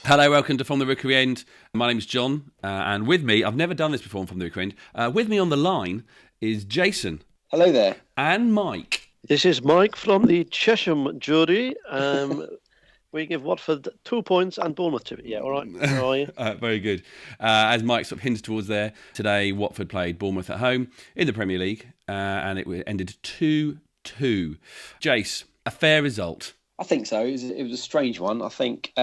Hello, welcome to From the Rookery End. My name's John, and with me, I've never done this before on From the Rookery End, with me on the line is Jason. Hello there. And Mike. This is Mike from the Chesham jury. We give Watford 2 points and Bournemouth 2. Yeah, all right. How are you? Very good. As Mike sort of hinted towards there, today Watford played Bournemouth at home in the Premier League, and it ended 2-2. Jace, a fair result? I think so. It was a strange one. I think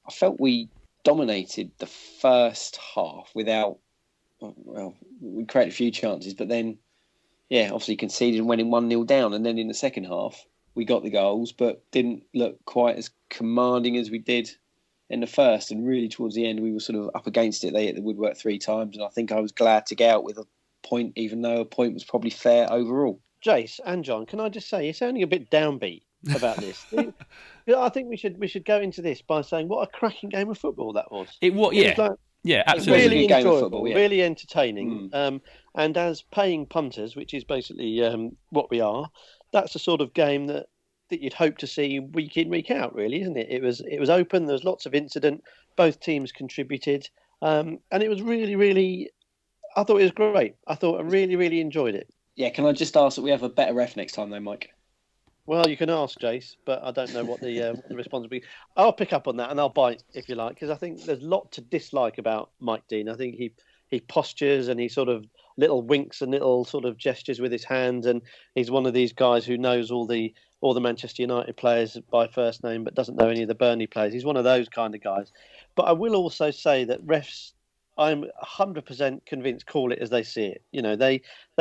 I felt we dominated the first half without. Well, we created a few chances, but then, obviously conceded and went in 1-0 down, and then in the second half we got the goals, but didn't look quite as commanding as we did in the first. And really, towards the end, we were sort of up against it. They hit the woodwork 3 times, and I think I was glad to get out with a point, even though a point was probably fair overall. Jace and John, can I just say it's only a bit downbeat about this? I think we should go into this by saying what a cracking game of football that was. It was, yeah, absolutely. Really game enjoyable, of football, yeah. Really entertaining. And as paying punters, which is basically what we are, that's the sort of game that you'd hope to see week in, week out, really, isn't it? It was open. There was lots of incident. Both teams contributed, and it was really, really. I thought it was great. I really, really enjoyed it. Yeah, can I just ask that we have a better ref next time, though, Mike? Well, you can ask Jace, but I don't know what the response will be. I'll pick up on that and I'll bite if you like, because I think there's a lot to dislike about Mike Dean. I think he postures and he sort of little winks and little sort of gestures with his hands, and he's one of these guys who knows all the Manchester United players by first name but doesn't know any of the Burnley players. He's one of those kind of guys. But I will also say that refs, I'm 100% convinced, call it as they see it. You know, they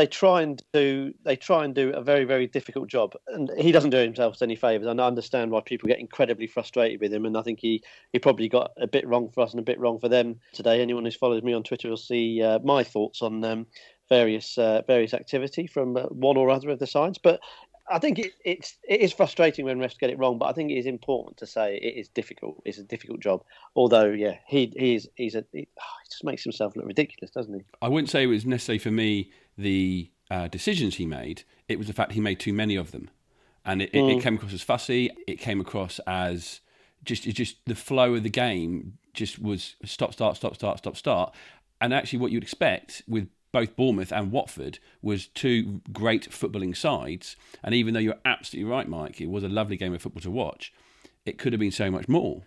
try and do a very, very difficult job, and he doesn't do himself any favours. And I understand why people get incredibly frustrated with him, and I think he probably got a bit wrong for us and a bit wrong for them today. Anyone who follows me on Twitter will see my thoughts on various activity from one or other of the sides. But I think it is frustrating when refs get it wrong, but I think it is important to say it is difficult. It's a difficult job. Although, he just makes himself look ridiculous, doesn't he? I wouldn't say it was necessarily for me the decisions he made. It was the fact he made too many of them, and it came across as fussy. It came across as just the flow of the game just was stop, start, and actually what you'd expect with both Bournemouth and Watford was two great footballing sides. And even though you're absolutely right, Mike, it was a lovely game of football to watch, it could have been so much more.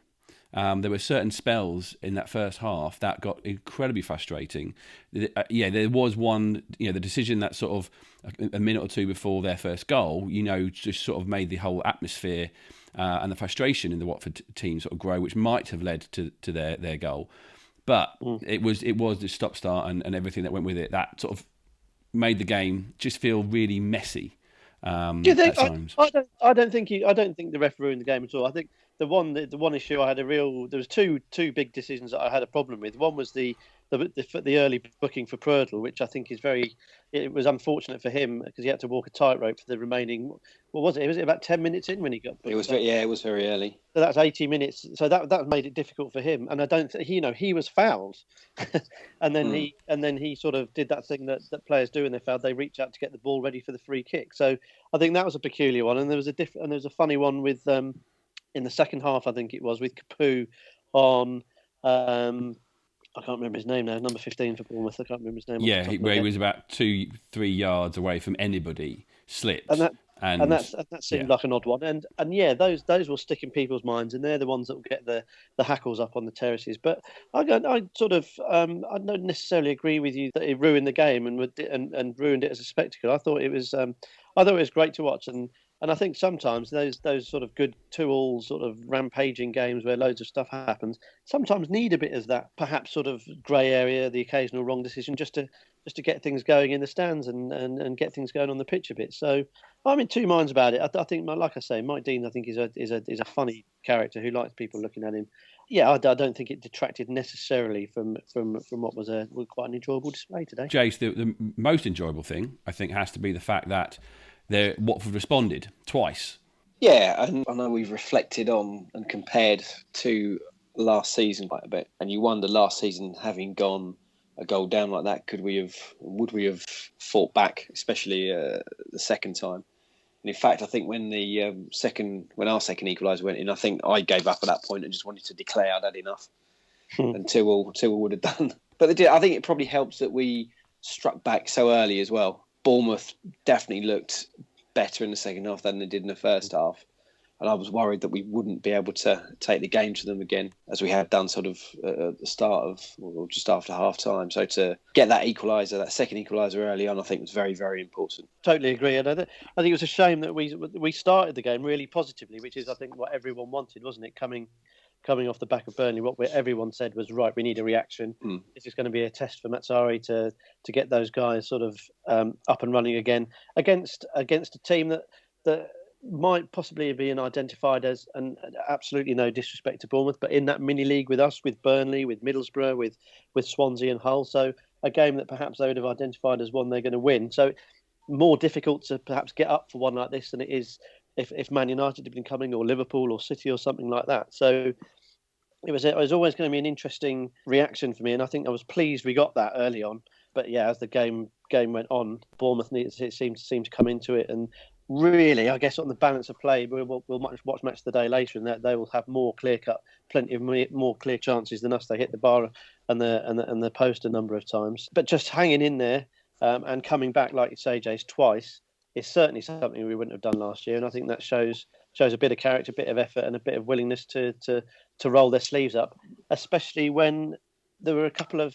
There were certain spells in that first half that got incredibly frustrating. There was one, the decision that sort of a minute or two before their first goal, just sort of made the whole atmosphere and the frustration in the Watford team sort of grow, which might have led to their goal. But it was the stop-start and everything that went with it that sort of made the game just feel really messy. Do you think? At times. I don't think the ref ruined the game at all. I think the one issue I had there was two big decisions that I had a problem with. One was the early booking for Prödl, which I think it was unfortunate for him because he had to walk a tightrope for the remaining. What was it? Was it about 10 minutes in when he got booked? It was very early. So that's 80 minutes. So that made it difficult for him. And I don't think he was fouled, and then he sort of did that thing that players do when they're fouled. They reach out to get the ball ready for the free kick. So I think that was a peculiar one. And there was a funny one with in the second half. I think it was with Capoue on. I can't remember his name now. Number 15 for Bournemouth. I can't remember his name. Yeah, he was about 2-3 yards away from anybody, slipped, and that seemed like an odd one. And those will stick in people's minds, and they're the ones that will get the hackles up on the terraces. But I don't necessarily agree with you that it ruined the game and ruined it as a spectacle. I thought it was great to watch, and I think sometimes those sort of good 2-2 sort of rampaging games where loads of stuff happens sometimes need a bit of that perhaps sort of grey area, the occasional wrong decision, just to get things going in the stands and get things going on the pitch a bit. So I'm in two minds about it. I think, like I say, Mike Dean, I think is a funny character who likes people looking at him. Yeah, I don't think it detracted necessarily from what was quite an enjoyable display today. Jace, the most enjoyable thing I think has to be the fact that Watford responded twice. Yeah, and I know we've reflected on and compared to last season quite a bit, and you wonder last season, having gone a goal down like that, would we have fought back, especially the second time? And in fact, I think when when our second equaliser went in, I think I gave up at that point and just wanted to declare I'd had enough. And 2-2 would have done. But I think it probably helps that we struck back so early as well. Bournemouth definitely looked better in the second half than they did in the first half. And I was worried that we wouldn't be able to take the game to them again, as we had done sort of at the start of, or just after half time. So to get that equaliser, that second equaliser early on, I think was very, very important. Totally agree. And I think it was a shame that we started the game really positively, which is, I think, what everyone wanted, wasn't it? Coming off the back of Burnley, everyone said was, right, we need a reaction. This is going to be a test for Matsari to get those guys sort of up and running again against a team that might possibly be identified as, and absolutely no disrespect to Bournemouth, but in that mini league with us, with Burnley, with Middlesbrough, with Swansea and Hull. So a game that perhaps they would have identified as one they're going to win. So more difficult to perhaps get up for one like this than it is if Man United had been coming, or Liverpool or City or something like that. So it was always going to be an interesting reaction for me, and I think I was pleased we got that early on. But yeah, as the game went on, Bournemouth seemed to come into it, and really, I guess on the balance of play, we'll watch Match of the Day later, and that they will have more clear-cut, plenty of more clear chances than us. They hit the bar and the post a number of times, but just hanging in there and coming back, like you say, Jace, twice is certainly something we wouldn't have done last year, and I think that shows a bit of character, a bit of effort, and a bit of willingness to roll their sleeves up, especially when there were a couple of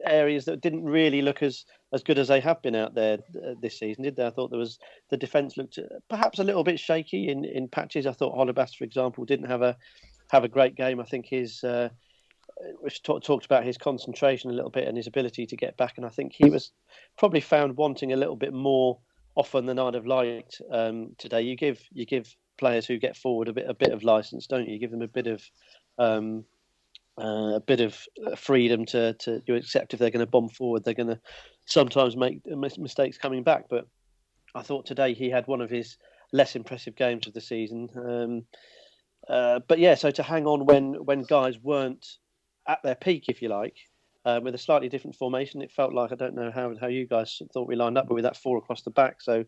areas that didn't really look as good as they have been out there this season, did they? I thought the defence looked perhaps a little bit shaky in patches. I thought Holebas, for example, didn't have a great game. I think we've talked about his concentration a little bit and his ability to get back, and I think he was probably found wanting a little bit more often than I'd have liked today. You give players who get forward a bit of license, don't you? You give them a bit of freedom to you accept if they're going to bomb forward. They're going to sometimes make mistakes coming back. But I thought today he had one of his less impressive games of the season. But yeah, so to hang on when guys weren't at their peak, if you like, with a slightly different formation, it felt like, I don't know how you guys thought we lined up, but with that 4 across the back, so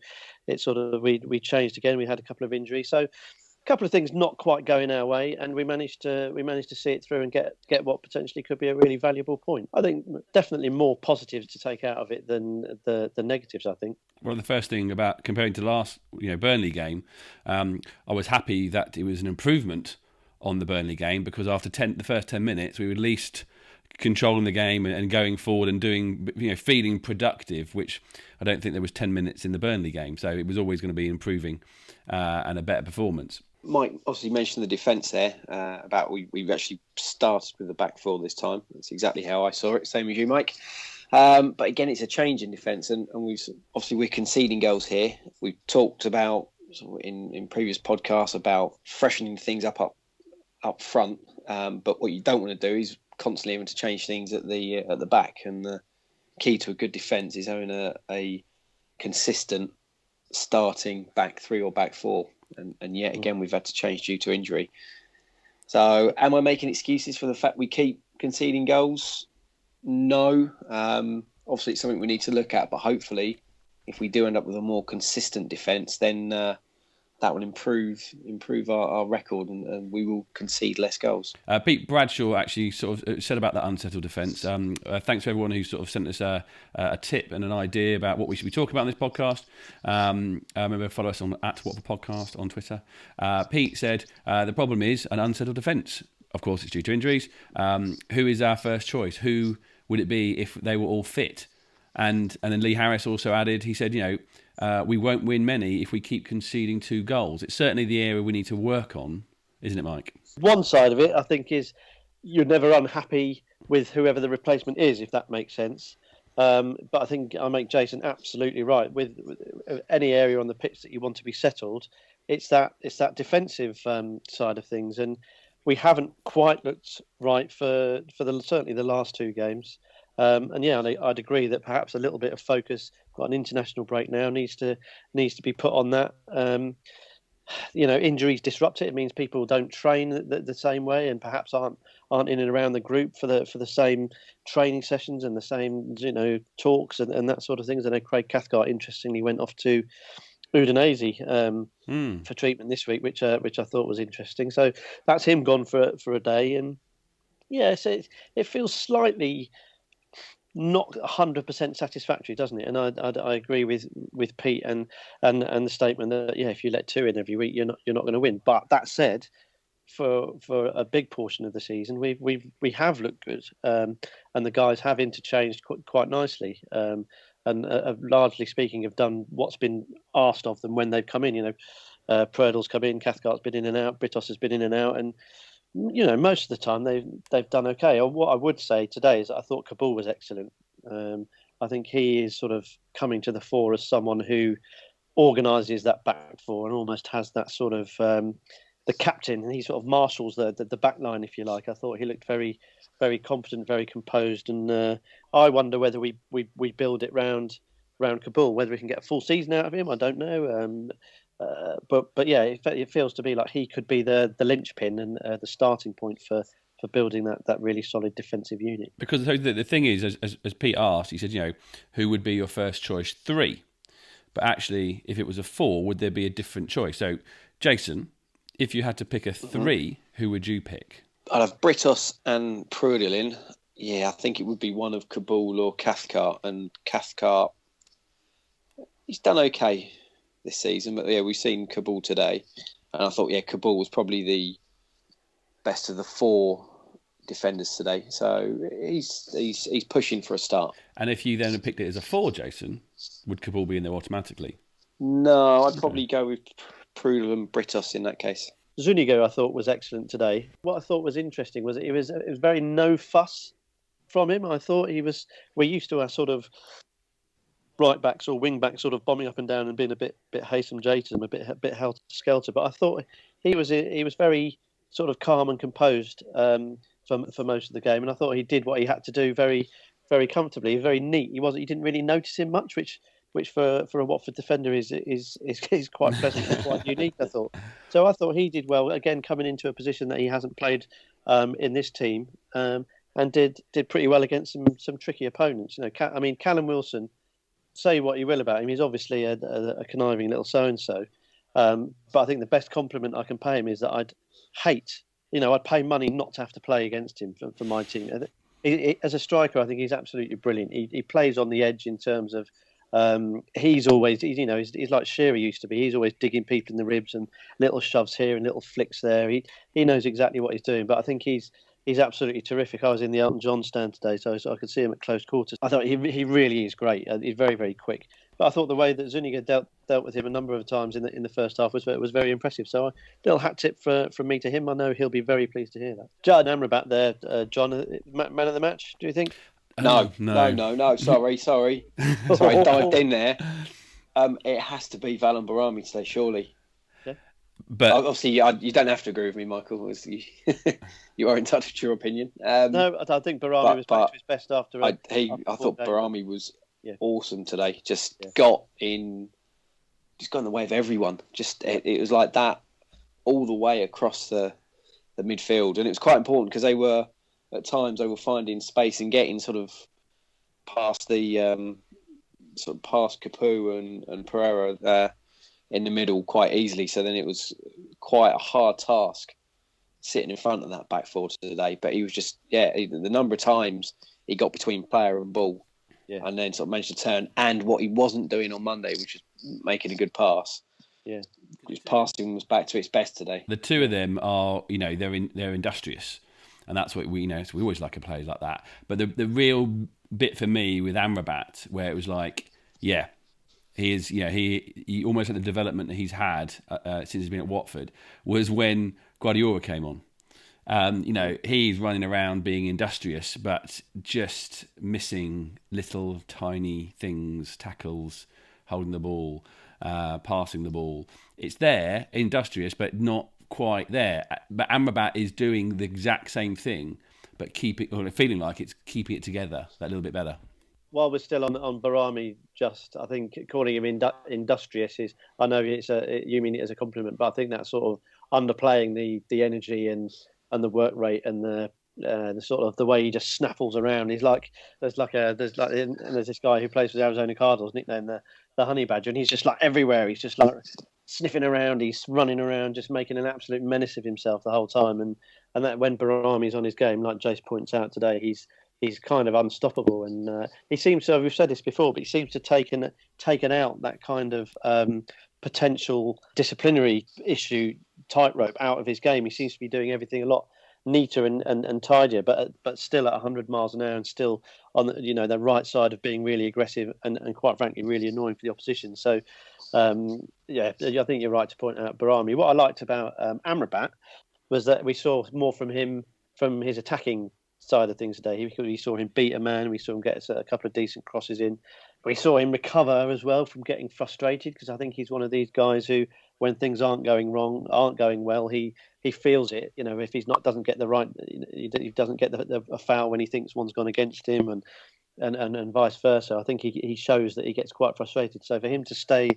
it sort of we changed again. We had a couple of injuries, so a couple of things not quite going our way, and we managed to see it through and get what potentially could be a really valuable point. I think definitely more positives to take out of it than the negatives, I think. Well, the first thing about comparing to last Burnley game, I was happy that it was an improvement on the Burnley game, because after the first 10 minutes we were at least controlling the game and going forward and doing, feeling productive, which I don't think there was 10 minutes in the Burnley game. So it was always going to be improving and a better performance. Mike obviously mentioned the defence there, about we've actually started with the back 4 this time. That's exactly how I saw it, same as you, Mike. But again, it's a change in defence, and we're conceding goals here. We've talked about in previous podcasts about freshening things up front, but what you don't want to do is constantly having to change things at the back. And the key to a good defence is having a consistent starting back 3 or back 4. And yet again, we've had to change due to injury. So am I making excuses for the fact we keep conceding goals? No. Obviously, it's something we need to look at, but hopefully if we do end up with a more consistent defence, then that will improve our record, and we will concede less goals. Pete Bradshaw actually sort of said about that unsettled defence. Thanks to everyone who sort of sent us a tip and an idea about what we should be talking about in this podcast. Remember, follow us on @WATFORD on Twitter. Pete said the problem is an unsettled defence. Of course, it's due to injuries. Who is our first choice? Who would it be if they were all fit? And then Lee Harris also added, he said, we won't win many if we keep conceding 2 goals. It's certainly the area we need to work on, isn't it, Mike? One side of it, I think, is you're never unhappy with whoever the replacement is, if that makes sense. But I think I make Jason absolutely right. With any area on the pitch that you want to be settled, it's that defensive side of things, and we haven't quite looked right for certainly the last 2 games. And yeah, I'd agree that perhaps a little bit of focus, got an international break now, needs to be put on that. Injuries disrupt it. It means people don't train the same way, and perhaps aren't in and around the group for the same training sessions and the same talks and that sort of things. I know Craig Cathcart interestingly went off to Udinese for treatment this week, which I thought was interesting. So that's him gone for a day, and yeah, so it feels slightly not 100% satisfactory, doesn't it? And I agree with Pete and the statement that if you let 2 in every week, you're not going to win. But that said, for a big portion of the season, we have looked good, and the guys have interchanged quite nicely, and largely speaking, have done what's been asked of them when they've come in. Prödel's come in, Cathcart's been in and out, Britos has been in and out, and most of the time they've done okay. What I would say today is that I thought Kabul was excellent. I think he is sort of coming to the fore as someone who organises that back four and almost has that sort of the captain, and he sort of marshals the back line, if you like. I thought he looked very, very competent, very composed, and I wonder whether we build it round Kabul, whether we can get a full season out of him. I don't know. But yeah, it feels to be like he could be the linchpin and the starting point for building that really solid defensive unit. Because the thing is, as Pete asked, he said, who would be your first choice 3? But actually, if it was a 4, would there be a different choice? So, Jason, if you had to pick a 3, who would you pick? I'd have Britos and Prödel in. Yeah, I think it would be one of Kabul or Cathcart. And Cathcart, he's done okay this season, but yeah, we've seen Kabul today, and I thought Kabul was probably the best of the 4 defenders today. So he's pushing for a start. And if you then had picked it as a 4, Jason, would Kabul be in there automatically? No, I'd probably go with Prödel and Britos in that case. Zuniga, I thought, was excellent today. What I thought was interesting was it was very no fuss from him. I thought we're used to our sort of right backs or wing backs sort of bombing up and down and being a bit Haytham Jayton, a bit helter skelter. But I thought he was very sort of calm and composed for most of the game, and I thought he did what he had to do very, very comfortably. Very neat. He didn't really notice him much, which for a Watford defender is quite pleasant and quite unique, I thought. So I thought he did well again, coming into a position that he hasn't played in this team, and did pretty well against some tricky opponents. Callum Wilson, say what you will about him, he's obviously a conniving little so-and-so. But I think the best compliment I can pay him is that I'd pay money not to have to play against him for my team. As a striker, I think he's absolutely brilliant. He plays on the edge in terms of he's like Shearer used to be. He's always digging people in the ribs and little shoves here and little flicks there. He knows exactly what he's doing. But I think he's absolutely terrific. I was in the Elton John stand today, so I could see him at close quarters. I thought he really is great. He's very, very quick. But I thought the way that Zuniga dealt with him a number of times in the first half was very impressive. So a little hat tip from me to him. I know he'll be very pleased to hear that. Jad Amrabat there, John, man of the match, do you think? No. Sorry. Sorry, I dived in there. It has to be Valon Barami today, surely. Yeah. But obviously, you don't have to agree with me, Michael. You are in touch with your opinion. No, I think Barami was playing to his best after. I thought Barami was awesome today. Got in the way of everyone. It was like that all the way across the midfield, and it was quite important because at times they were finding space and getting sort of past the past Capu and Pereira there in the middle quite easily. So then it was quite a hard task sitting in front of that back four today. But he was the number of times he got between player and ball, and then sort of managed to turn. And what he wasn't doing on Monday, which was making a good pass. Yeah, his passing was back to its best today. The two of them are, they're industrious. And that's what we so we always like a player like that. But the real bit for me with Amrabat, where it was like, he is, he almost had the development that he's had since he's been at Watford, was when Guardiola came on. He's running around being industrious, but just missing little tiny things, tackles, holding the ball, passing the ball. It's there, industrious, but not quite there. But Amrabat is doing the exact same thing, but feeling like it's keeping it together that little bit better. While we're still on Barami, I think calling him industrious is, I know you mean it as a compliment, but I think that's sort of underplaying the energy and the work rate and the the sort of the way he just snaffles around. He's like there's this guy who plays for the Arizona Cardinals, nicknamed the Honey Badger, and he's just like everywhere. He's just like sniffing around. He's running around, just making an absolute menace of himself the whole time. And that when Bournemouth's on his game, like Jace points out today, he's kind of unstoppable. And he seems to, we've said this before, but he seems to have taken out that kind of potential disciplinary issue tightrope out of his game. He seems to be doing everything a lot neater and tidier, but still at 100 miles an hour and still on the right side of being really aggressive and quite frankly really annoying for the opposition. So I think you're right to point out Bournemouth. What I liked about Amrabat was that we saw more from him from his attacking side of things today. We saw him beat a man. We saw him get a couple of decent crosses in. We saw him recover as well from getting frustrated, because I think he's one of these guys who, when things aren't going well, he feels it. If he's doesn't get the right, he doesn't get a foul when he thinks one's gone against him, and vice versa. I think he shows that he gets quite frustrated. So for him to stay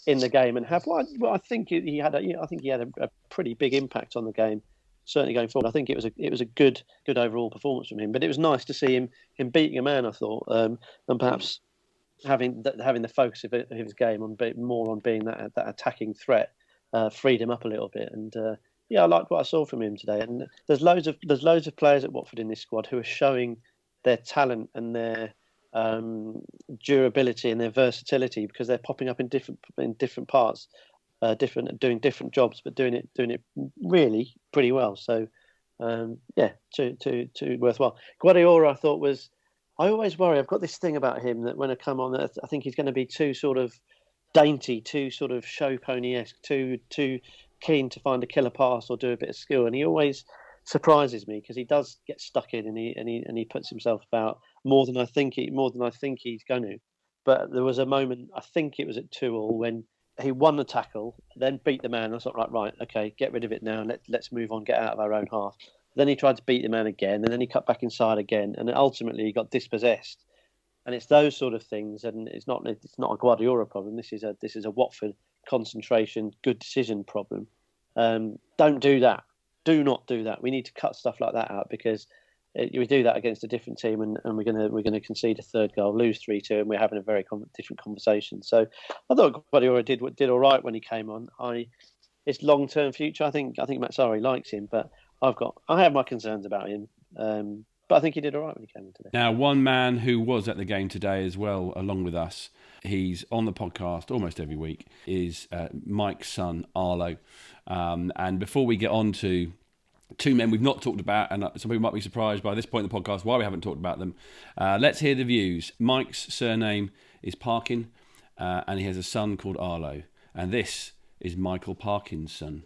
in the game and have I think he had a pretty big impact on the game, certainly going forward. I think it was a good overall performance from him. But it was nice to see him beating a man, I thought, and perhaps having the focus of his game on being that attacking threat freed him up a little bit. And I liked what I saw from him today. And there's loads of players at Watford in this squad who are showing their talent and their durability and their versatility, because they're popping up in different parts, doing different jobs, but doing it really pretty well. So too worthwhile. Guardiola, I thought was. I always worry. I've got this thing about him that when I come on, I think he's going to be too sort of dainty, too sort of show pony-esque, too keen to find a killer pass or do a bit of skill. And he always surprises me, because he does get stuck in and he puts himself about more than I think he's going to. But there was a moment, I think it was at 2-2, when he won the tackle, then beat the man. I was like, right, okay, get rid of it now. Let's move on, get out of our own half. Then he tried to beat the man again, and then he cut back inside again, and ultimately he got dispossessed. And it's those sort of things, and it's not a Guardiola problem. This is a Watford concentration, good decision problem. Don't do that. Do not do that. We need to cut stuff like that out, because we do that against a different team, and we're going to concede a third goal, lose 3-2, and we're having a very different conversation. So I thought Guardiola did all right when he came on. His long-term future, I think Matt Sarri likes him, but I have my concerns about him, but I think he did all right when he came in today. Now, one man who was at the game today as well, along with us, he's on the podcast almost every week, is Mike's son, Ighalo. And before we get on to two men we've not talked about, and some people might be surprised by this point in the podcast why we haven't talked about them, let's hear the views. Mike's surname is Parkin, and he has a son called Ighalo. And this is Michael Parkin's son.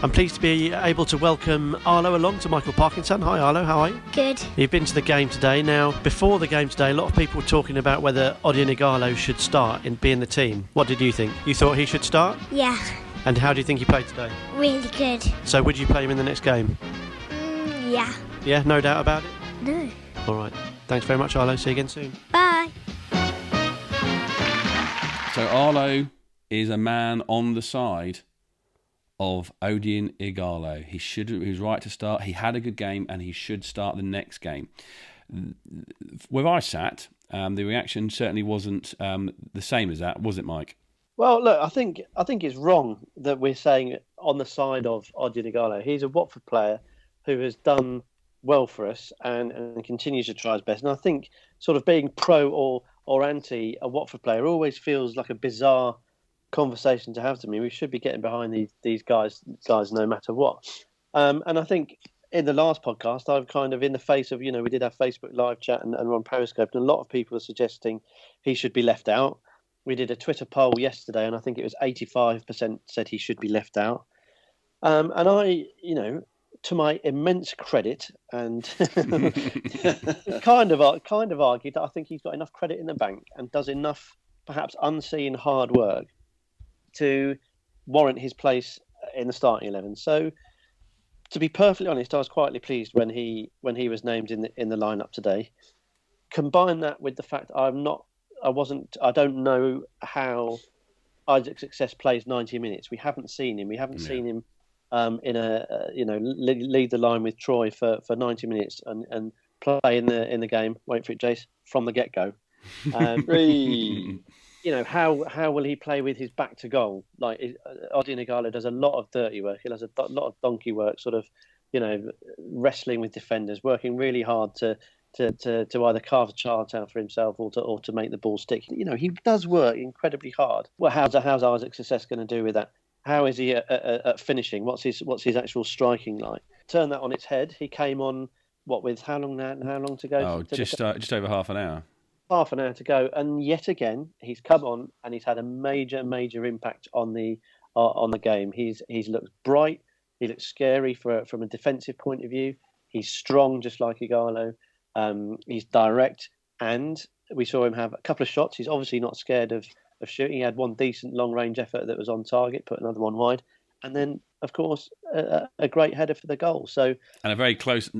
I'm pleased to be able to welcome Ighalo along to Michael Parkinson. Hi Ighalo, how are you? Good. You've been to the game today. Now, before the game today, a lot of people were talking about whether Ighalo should start and be in the team. What did you think? You thought he should start? Yeah. And how do you think he played today? Really good. So would you play him in the next game? Yeah. Yeah, no doubt about it? No. All right. Thanks very much, Ighalo. See you again soon. Bye. So Ighalo is a man on the side of Odion Ighalo. He was right to start. He had a good game, and he should start the next game. Where I sat, the reaction certainly wasn't the same as that, was it, Mike? Well, look, I think it's wrong that we're saying on the side of Odion Ighalo. He's a Watford player who has done well for us and continues to try his best. And I think sort of being pro or anti a Watford player always feels like a bizarre conversation to have to me. We should be getting behind these guys no matter what. And I think in the last podcast, I've kind of, in the face of, we did our Facebook live chat and we're on Periscope, and a lot of people are suggesting he should be left out. We did a Twitter poll yesterday, and I think it was 85% said he should be left out. And I, to my immense credit, and kind of argued that I think he's got enough credit in the bank and does enough, perhaps unseen hard work to warrant his place in the starting 11. So, to be perfectly honest, I was quietly pleased when he was named in the lineup today. Combine that with the fact I don't know how Isaac Success plays 90 minutes. We haven't seen him. We haven't seen him in lead the line with Troy for 90 minutes and play in the game. Wait for it, Jace, from the get go. How will he play with his back to goal? Like Odion Ighalo does a lot of dirty work. He does a lot of donkey work, sort of, wrestling with defenders, working really hard to either carve a chance out for himself or to make the ball stick. He does work incredibly hard. Well, how's Isaac Success going to do with that? How is he at finishing? What's his actual striking like? Turn that on its head. He came on with how long to go? Oh, just over half an hour. Half an hour to go, and yet again he's come on and he's had a major impact on the game. He's looked bright. He looks scary from a defensive point of view. He's strong, just like Ighalo. He's direct, and we saw him have a couple of shots. He's obviously not scared of shooting. He had one decent long-range effort that was on target, put another one wide, and then, of course, a great header for the goal. So, and a very close,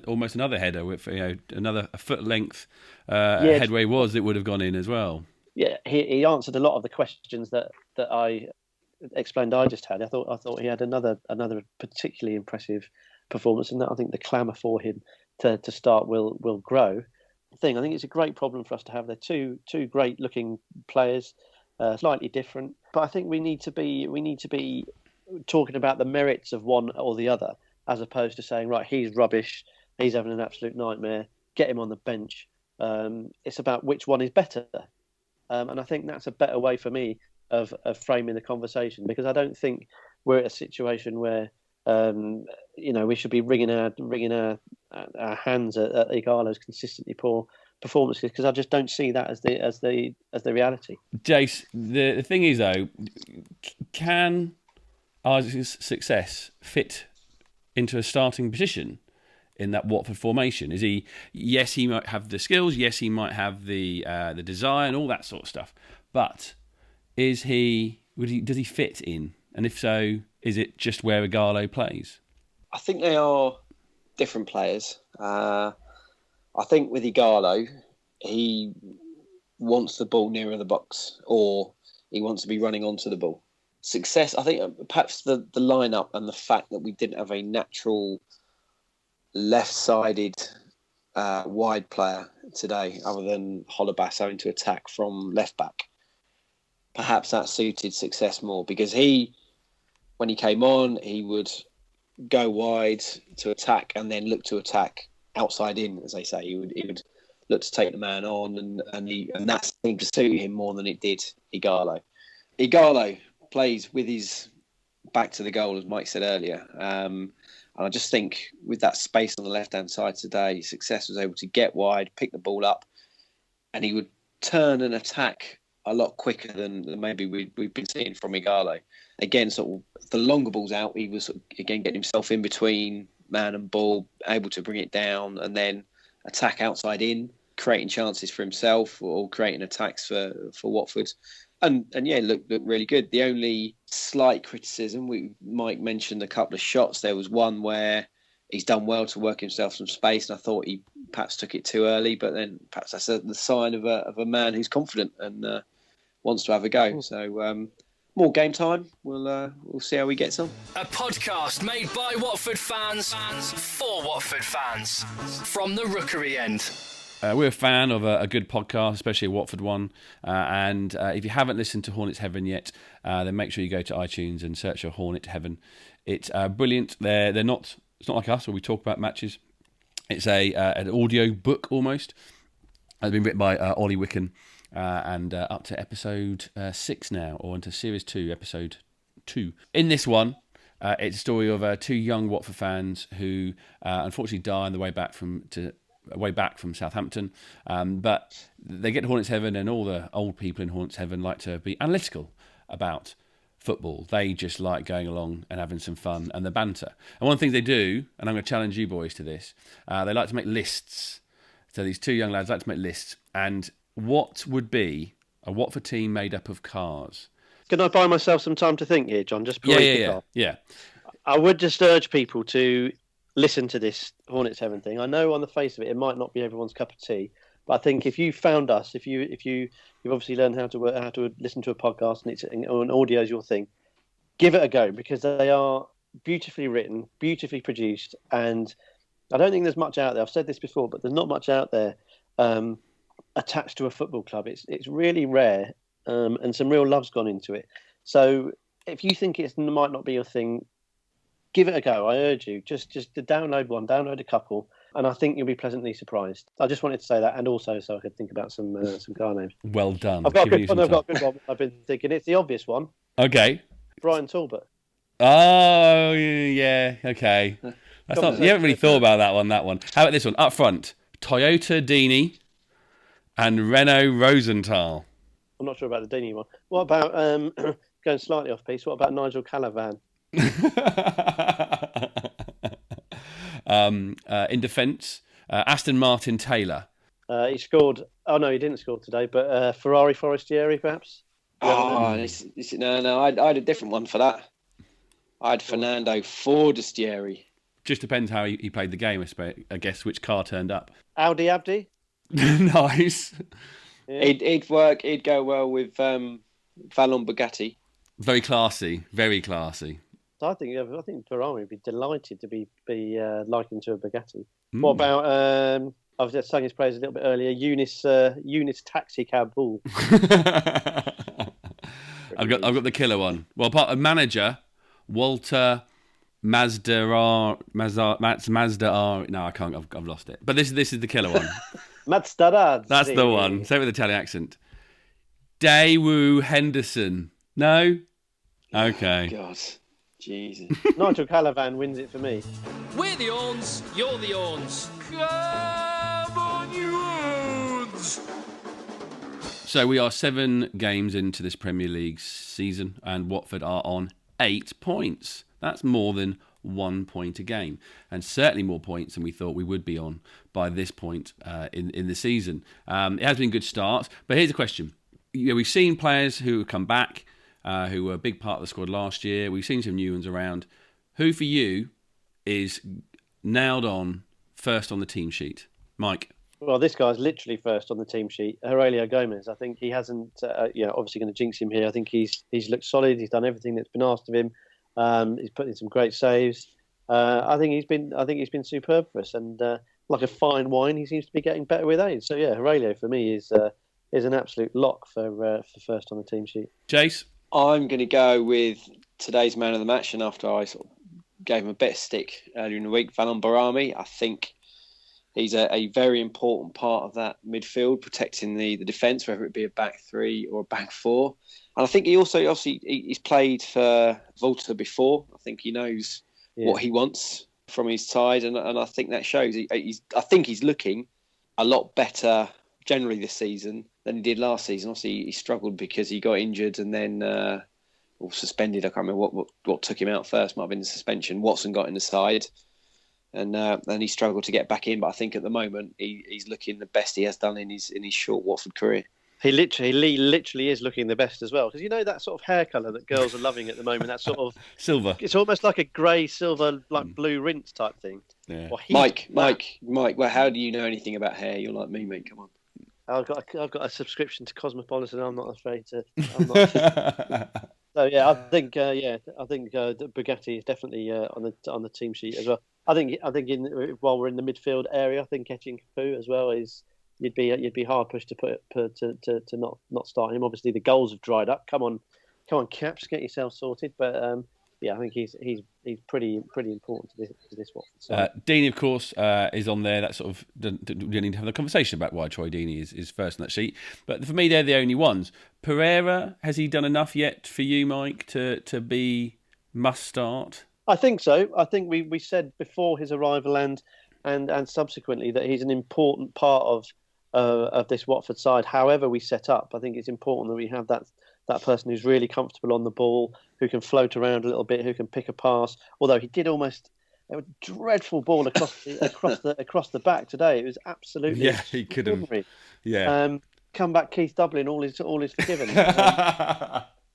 almost another header with another foot length headway it would have gone in as well. Yeah, he answered a lot of the questions that I explained. I just had. I thought he had another particularly impressive performance, and that I think the clamour for him to start will grow. I think it's a great problem for us to have. They're two great looking players, slightly different, but I think we need to be talking about the merits of one or the other, as opposed to saying, right, he's rubbish, he's having an absolute nightmare, get him on the bench. It's about which one is better, and I think that's a better way for me of framing the conversation, because I don't think we're at a situation where we should be wringing our hands at Ighalo's consistently poor performances, because I just don't see that as the reality. Jace, the thing is though, can Isaac's Success fit into a starting position in that Watford formation? Is he? Yes, he might have the skills. Yes, he might have the desire and all that sort of stuff. But is he? Does he fit in? And if so, is it just where Ighalo plays? I think they are different players. I think with Ighalo, he wants the ball nearer the box, or he wants to be running onto the ball. Success, I think perhaps the lineup and the fact that we didn't have a natural left-sided wide player today, other than Hollebass having to attack from left back. Perhaps that suited Success more, because when he came on, he would go wide to attack and then look to attack outside in, as they say. He would look to take the man on, and that seemed to suit him more than it did Ighalo. Ighalo plays with his back to the goal, as Mike said earlier. And I just think with that space on the left-hand side today, Success was able to get wide, pick the ball up, and he would turn and attack a lot quicker than maybe we've been seeing from Ighalo. Again, sort of the longer balls out, he was again getting himself in between man and ball, able to bring it down and then attack outside in, creating chances for himself or creating attacks for Watford. And yeah, looked really good. The only slight criticism, Mike mentioned a couple of shots. There was one where he's done well to work himself some space, and I thought he perhaps took it too early. But then perhaps that's the sign of a man who's confident and wants to have a go. So more game time. We'll see how he gets on. A podcast made by Watford fans for Watford fans from the Rookery end. We're a fan of a good podcast, especially a Watford one. And if you haven't listened to Hornets Heaven yet, then make sure you go to iTunes and search for Hornet Heaven. It's brilliant. They're not. It's not like us where we talk about matches. It's an audio book almost. It's been written by Ollie Wicken and up to episode 6 now, or into series 2, episode 2. In this one, it's a story of 2 young Watford fans who unfortunately die on the way back from Southampton, but they get to Hornets Heaven, and all the old people in Hornets Heaven like to be analytical about football. They just like going along and having some fun and the banter. And one of the things they do, and I'm going to challenge you boys to this, they like to make lists. So these 2 young lads like to make lists. And what would be a Watford team made up of cars? Can I buy myself some time to think here, John? Just yeah. I would just urge people to listen to this Hornets Heaven thing. I know on the face of it, it might not be everyone's cup of tea, but I think if you found us, if you've obviously learned how to listen to a podcast and audio is your thing, give it a go, because they are beautifully written, beautifully produced, and I don't think there's much out there. I've said this before, but there's not much out there attached to a football club. It's really rare, and some real love's gone into it. So if you think it might not be your thing, give it a go. I urge you, just to download a couple, and I think you'll be pleasantly surprised. I just wanted to say that, and also so I could think about some car names. Well done. I've got a good one. I've been thinking it's the obvious one. Okay. Brian Talbot. Oh yeah. Okay. That's not. You haven't really thought about that one. How about this one? Up front, Toyota Deeney and Renault Rosenthal. I'm not sure about the Deeney one. What about going slightly off piece? What about Nigel Calavan? In defence, Aston Martin Taylor. He scored. Oh no, he didn't score today. But Ferrari Forestieri, perhaps. No. I had a different one for that. I had Fernando Forestieri. Just depends how he played the game, I guess, which car turned up. Audi Abdi. Nice. Yeah. He'd work. He'd go well with Vallon Bugatti. Very classy. Very classy. So I think Ferrari would be delighted to be likened to a Bugatti. What about? I've just sung his praise a little bit earlier. Eunice Taxi Cab Bull. I've got the killer one. Well, part of manager Walter Mazda R. No, I can't. I've lost it. But this is the killer one. Mazda. That's the one. Say it with an Italian accent. Daewoo Henderson. No. Okay. Oh, God. Jesus. Nigel Calavan wins it for me. We're the Orns, you're the Orns. Come on, you Orns! So we are 7 games into this Premier League season, and Watford are on 8 points. That's more than 1 point a game, and certainly more points than we thought we would be on by this point in the season. It has been good starts, but here's a question. We've seen players who have come back, who were a big part of the squad last year. We've seen some new ones around. Who for you is nailed on first on the team sheet? Mike? Well, this guy's literally first on the team sheet. Aurelio Gomez. I think he hasn't, obviously going to jinx him here. I think he's looked solid. He's done everything that's been asked of him. He's put in some great saves. I think he's been superb for us. And like a fine wine, he seems to be getting better with age. So yeah, Aurelio for me is an absolute lock for first on the team sheet. Jace? I'm going to go with today's man of the match, and after I sort of gave him a bit of stick earlier in the week, Valon Barami. I think he's a very important part of that midfield, protecting the defence, whether it be a back three or a back four. And I think he also, obviously, he's played for Volta before. I think he knows what he wants from his side, and I think that shows. I think he's looking a lot better generally this season than he did last season. Obviously, he struggled because he got injured and then suspended. I can't remember what took him out first. Might have been the suspension. Watson got in the side, and he struggled to get back in. But I think at the moment he's looking the best he has done in his short Watford career. He literally is looking the best as well, because you know that sort of hair colour that girls are loving at the moment. That sort of silver. It's almost like a grey silver, like blue rinse type thing. Yeah. Well, Mike. Well, how do you know anything about hair? You're like me, mate. Come on. I've got a subscription to Cosmopolitan. I'm not afraid to. So yeah, I think Bugatti is definitely on the team sheet as well. I think while we're in the midfield area, I think Etching Cafu as well is. You'd be hard pushed to not start him. Obviously, the goals have dried up. Come on, Caps, get yourself sorted. But I think he's pretty important to this one. So. Deeney, of course, is on there. That sort of we don't need to have a conversation about why Troy Deeney is first on that sheet. But for me, they're the only ones. Pereira, has he done enough yet for you, Mike, to be must start? I think so. I think we said before his arrival and subsequently that he's an important part of this Watford side. However we set up, I think it's important that we have that person who's really comfortable on the ball, who can float around a little bit, who can pick a pass. Although he did almost a dreadful ball across the back today. It was absolutely he could have come back Keith Dublin, all is forgiven.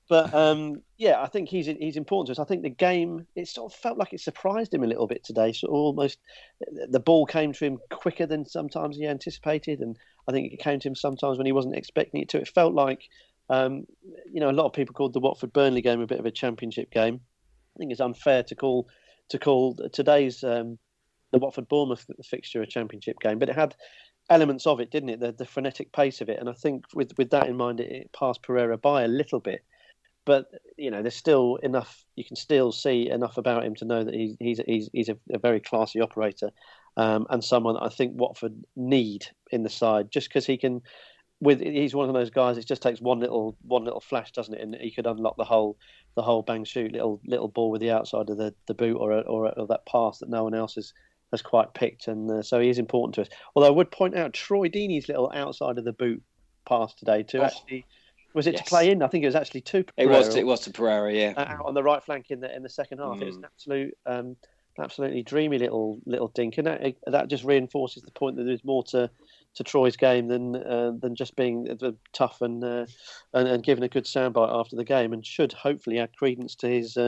But I think he's important to us. I think the game, it sort of felt like it surprised him a little bit today. So almost the ball came to him quicker than sometimes he anticipated, and I think it came to him sometimes when he wasn't expecting it to. It felt like, a lot of people called the Watford-Burnley game a bit of a championship game. I think it's unfair to call today's the Watford Bournemouth fixture a championship game, but it had elements of it, didn't it? The frenetic pace of it, and I think with that in mind, it passed Pereira by a little bit. But there's still enough. You can still see enough about him to know that he's a very classy operator, and someone I think Watford need in the side, just because he can. He's one of those guys. It just takes one little flash, doesn't it? And he could unlock the whole bang shoot little ball with the outside of the boot or that pass that no one else has quite picked. And so he is important to us. Although I would point out Troy Deeney's little outside of the boot pass today to actually. Was it to play in? I think it was actually to Pereira. It was to Pereira, yeah. Out on the right flank in the second half. It was an absolutely dreamy little dink, and that just reinforces the point that there's more to Troy's game than just being tough and giving a good soundbite after the game, and should hopefully add credence to his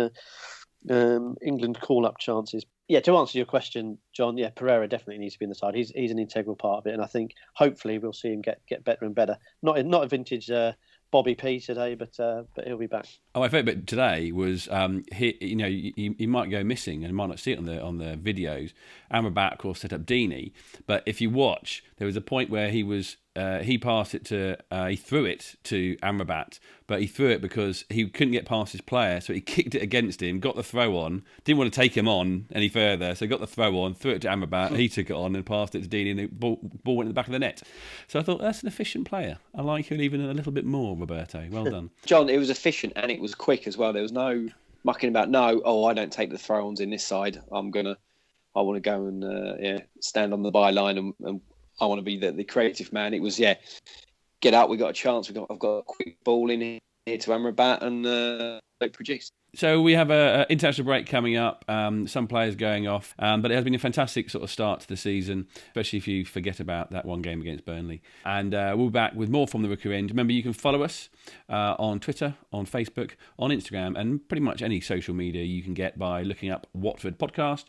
England call-up chances. Yeah, to answer your question, John, Pereira definitely needs to be in the side. He's an integral part of it, and I think hopefully we'll see him get better and better. Not a vintage Bobby P today, but he'll be back. Oh, my favourite bit today was he might go missing and might not see it on the videos. Amrabat, of course, set up Deeney, but if you watch, there was a point where he passed it he threw it to Amrabat, but he threw it because he couldn't get past his player, so he kicked it against him, got the throw on, didn't want to take him on any further, so got the throw on, threw it to Amrabat, he took it on and passed it to Deeney, and the ball went in the back of the net. So I thought, that's an efficient player. I like him even a little bit more, Roberto. Well done. John, it was efficient and it was quick as well. There was no mucking about. I don't take the throw-ons in this side. I want to go and stand on the byline and I want to be the creative man. It was, get out, we got a chance. I've got a quick ball in here to Amrabat and they produced. So we have an international break coming up, some players going off, but it has been a fantastic sort of start to the season, especially if you forget about that one game against Burnley. And we'll be back with more from the Rookery End. Remember, you can follow us on Twitter, on Facebook, on Instagram, and pretty much any social media you can get by looking up Watford Podcast.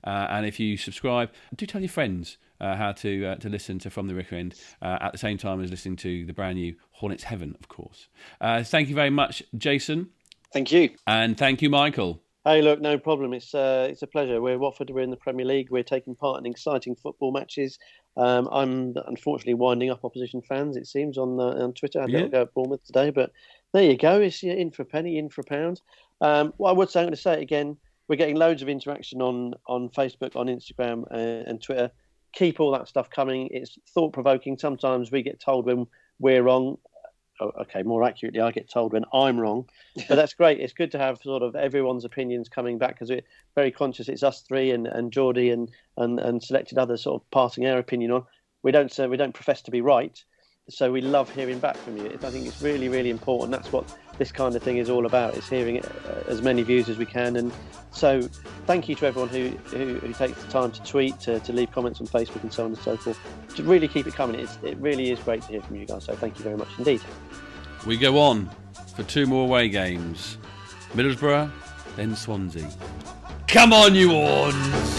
And if you subscribe, do tell your friends how to listen to From the Rookery End at the same time as listening to the brand new Hornets Heaven, of course. Thank you very much, Jason. Thank you. And thank you, Michael. Hey, look, no problem. It's a pleasure. We're Watford. We're in the Premier League. We're taking part in exciting football matches. I'm unfortunately winding up opposition fans, it seems, on Twitter. I had a little go at Bournemouth today, but there you go. It's in for a penny, in for a pound. What I would say, I'm going to say it again, we're getting loads of interaction on Facebook, on Instagram and Twitter. Keep all that stuff coming. It's thought-provoking. Sometimes we get told when we're wrong. Okay, more accurately, I get told when I'm wrong, but that's great. It's good to have sort of everyone's opinions coming back because we're very conscious. It's us three and Geordie and selected others sort of passing our opinion on. We don't profess to be right, so we love hearing back from you. I think it's really, really important. That's what this kind of thing is all about. Is hearing as many views as we can. And so, thank you to everyone who takes the time to tweet, to leave comments on Facebook and so on and so forth. To really keep it coming. It really is great to hear from you guys. So thank you very much indeed. We go on for 2 more away games. Middlesbrough, then Swansea. Come on, you Orns!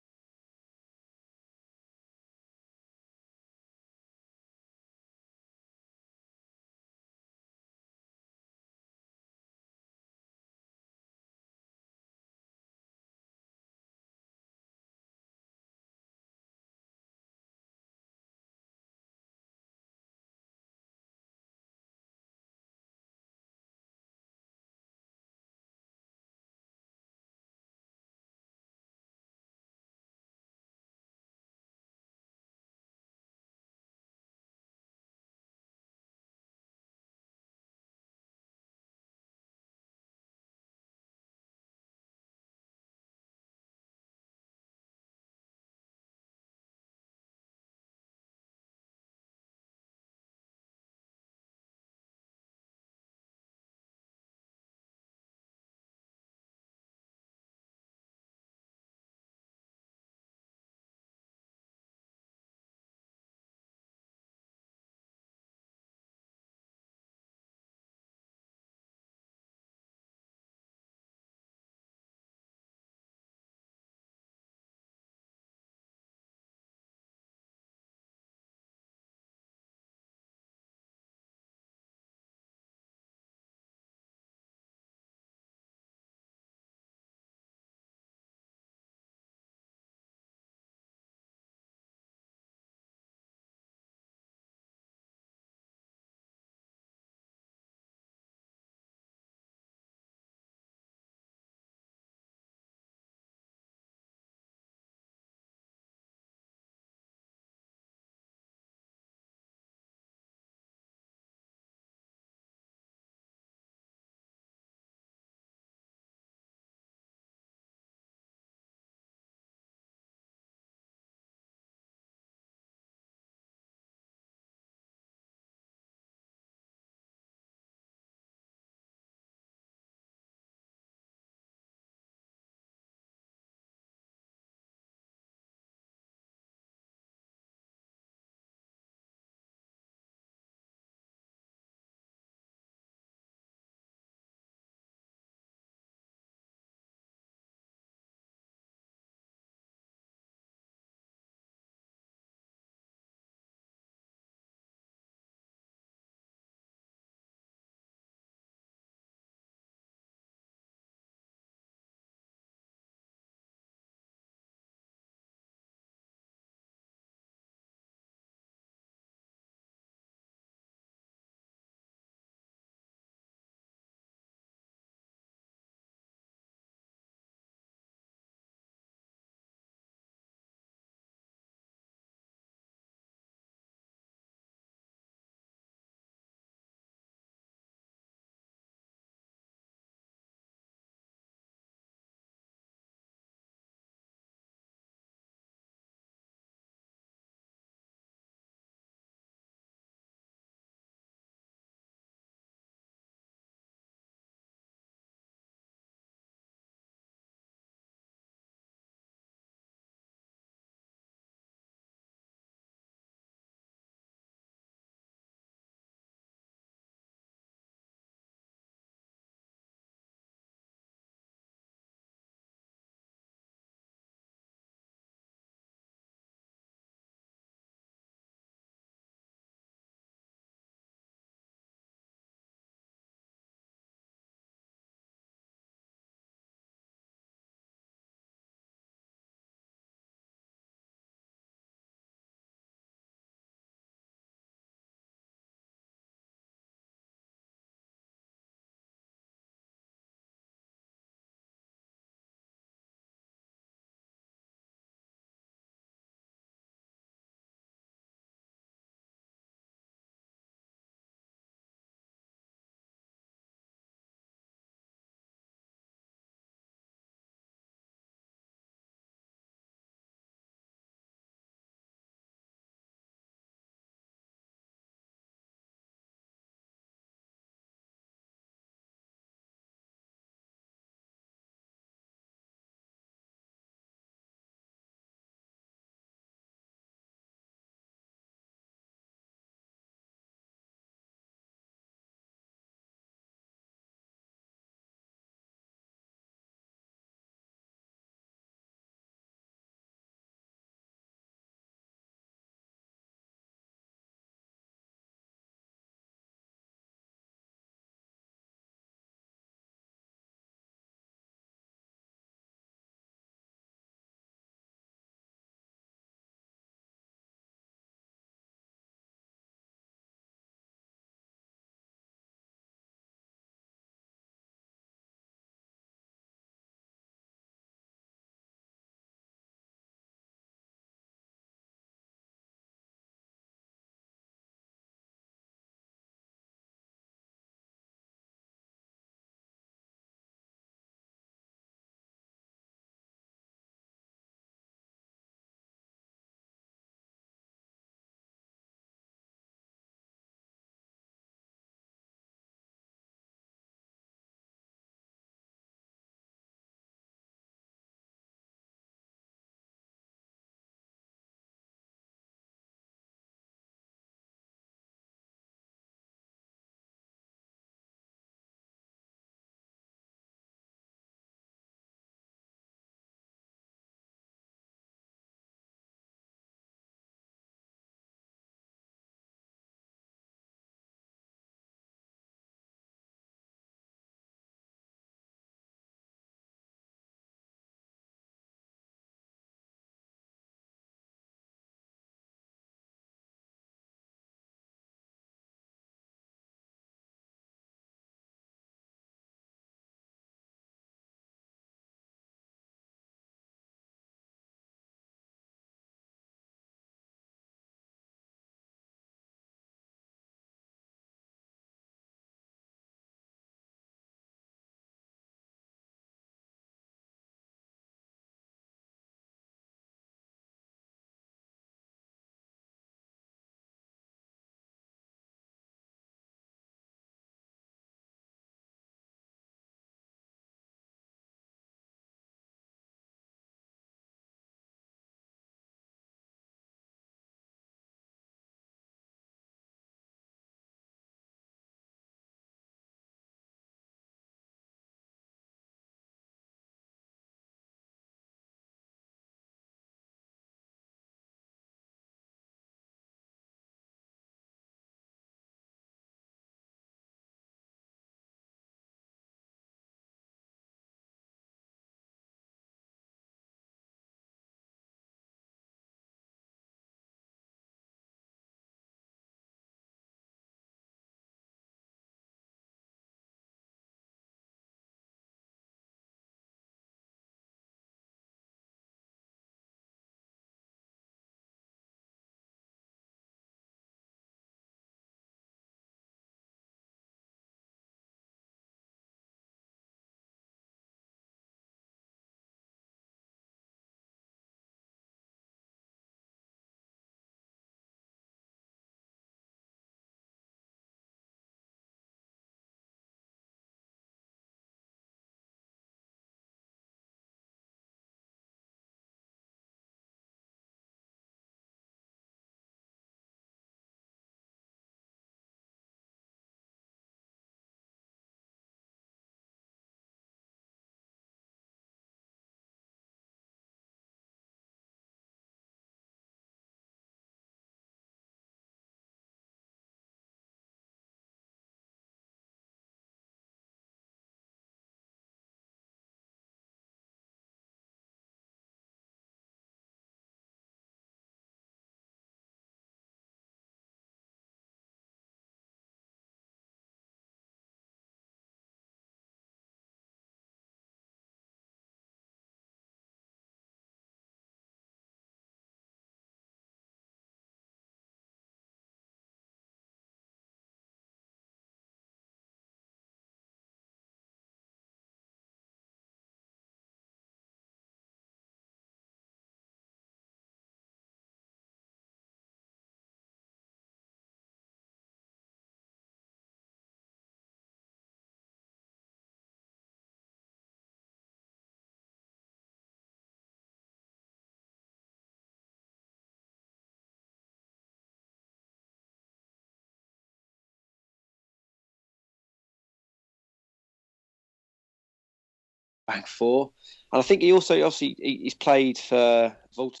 back four. And I think he also, obviously, he's played for Volta